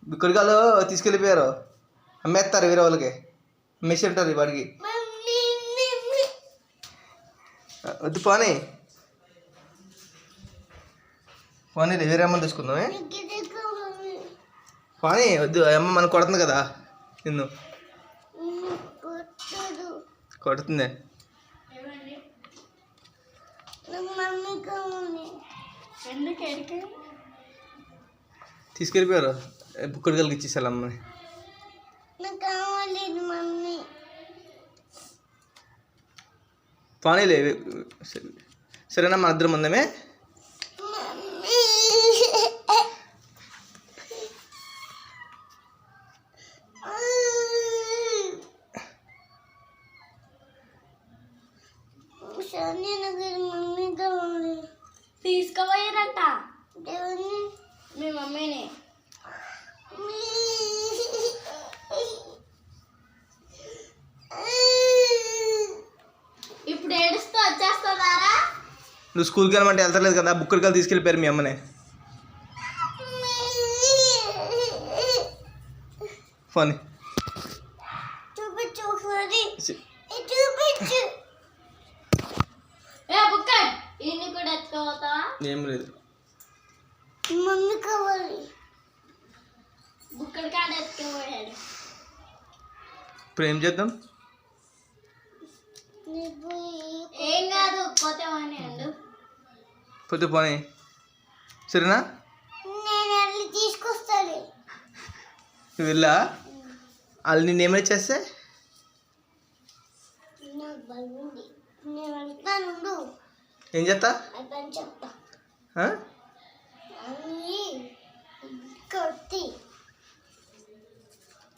బుక్కడికాయలు తీసుకెళ్ళిపోయారు, అమ్మేస్తారు వేరే వాళ్ళకి, అమ్మేసి ఉంటారు వాడికి. వద్దు పోనీ పోనీ వేరే అమ్మని తీసుకుందామే. పోనీ వద్దు, అమ్మ మనకు కొడుతుంది కదా నిన్ను, కొడుతుంది. తీసుకెళ్ళిపోయారు, బుక్కడికాయలకి ఇచ్చేసారు అమ్మని. పోనీలే సరేనా, మన ఇద్దరం ఉందామే. తీసుకుపోయారంట మీ మమ్మీని. ఇప్పుడు ఏడుస్తూ వచ్చేస్తారా? నువ్వు స్కూల్కి వెళ్ళమంటే వెళ్తలేదు కదా, బుక్కడికాయలు తీసుకెళ్ళిపోయారు మీ అమ్మని. ఫోన్ ఏం లేదు, మమ్మీ కావాలి. బుక్కడి కాడ ఎత్తుకుపోయాడు. ఇప్పుడు ఏం చేద్దాం? ఏం కాదు, పోతే పోనీ సరేనా, నేను వెళ్ళి తీసుకొస్తాను. నువ్వు వెళ్ళా, వాళ్ళు నేను ఏమైనా చేస్తే ఏం చేస్తా?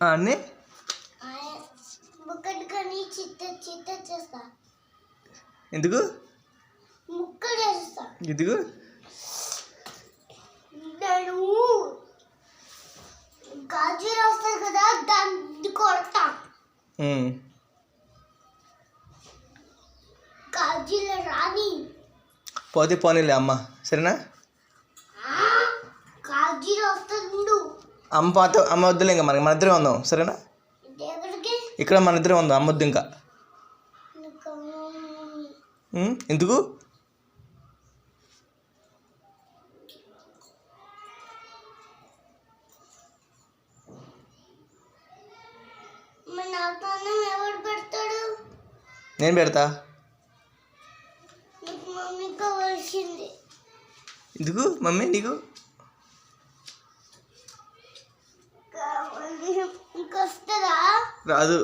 అన్నీ ఎందుకు ఎందుకు గాజులు వస్తాయి కదా, దాన్ని కొడతా. గాజులు రాని పోతే పోనీలే అమ్మ, సరేనా. గాజులు వస్తుంది. అమ్మ పోతే అమ్మ వద్దులే, ఇంకా మనకి మన ఇద్దరే ఉందాం, సరేనా. ఇక్కడ మన ఇద్దరే ఉందాం, అమ్మ వద్దు ఇంకా. ఎందుకు? నేను పెడతా. ఎందుకు మమ్మీ నీకు? రాదు,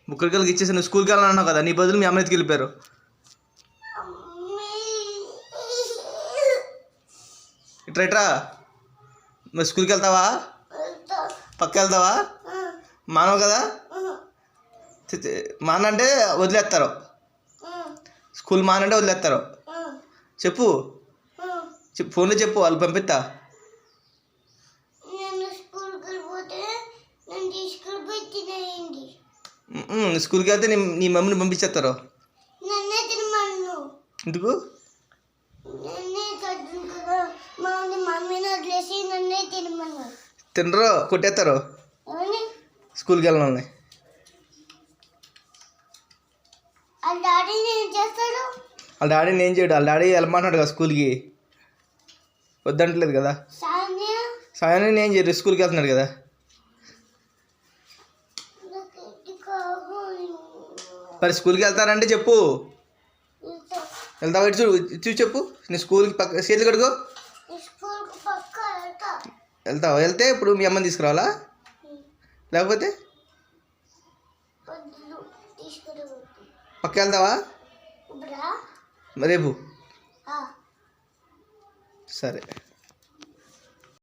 బుక్కడికాయలకి ఇచ్చేసి నువ్వు స్కూల్కి వెళ్ళాలన్నావు కదా, నీ బదులు మీ అమ్మ ఎత్తుకు వెళ్ళిపోయారు. ఇట్రా మరి స్కూల్కి వెళ్తావా? పక్క వెళ్తావా? మానవు కదా, మానంటే వదిలేస్తారు, స్కూల్ మానంటే వదిలేస్తారు. చెప్పు ఫోన్లో చెప్పు, వాళ్ళు పంపిస్తా. స్కూల్కి వెళ్తే నీ మమ్మీని పంపించేస్తారు. ఎందుకు? తినరు, కొట్టేస్తారు స్కూల్కి వెళ్ళాలని. వాళ్ళ డాడీని ఏం చేయడు, వాళ్ళ డాడీ వెళ్ళమంటాడు కదా స్కూల్కి, వద్దంటలేదు కదా. సాయాన్ని ఏం చేయరు, స్కూల్కి వెళ్తున్నాడు కదా. మరి స్కూల్కి వెళ్తారంటే చెప్పు, వెళ్తావా? చూసి చెప్పు, నీ స్కూల్కి పక్క చేతులు కడుకో. వెళ్తావా? వెళ్తే ఇప్పుడు మీ అమ్మని తీసుకురావాలా? లేకపోతే పక్క వెళ్తావా రేపు? సరే.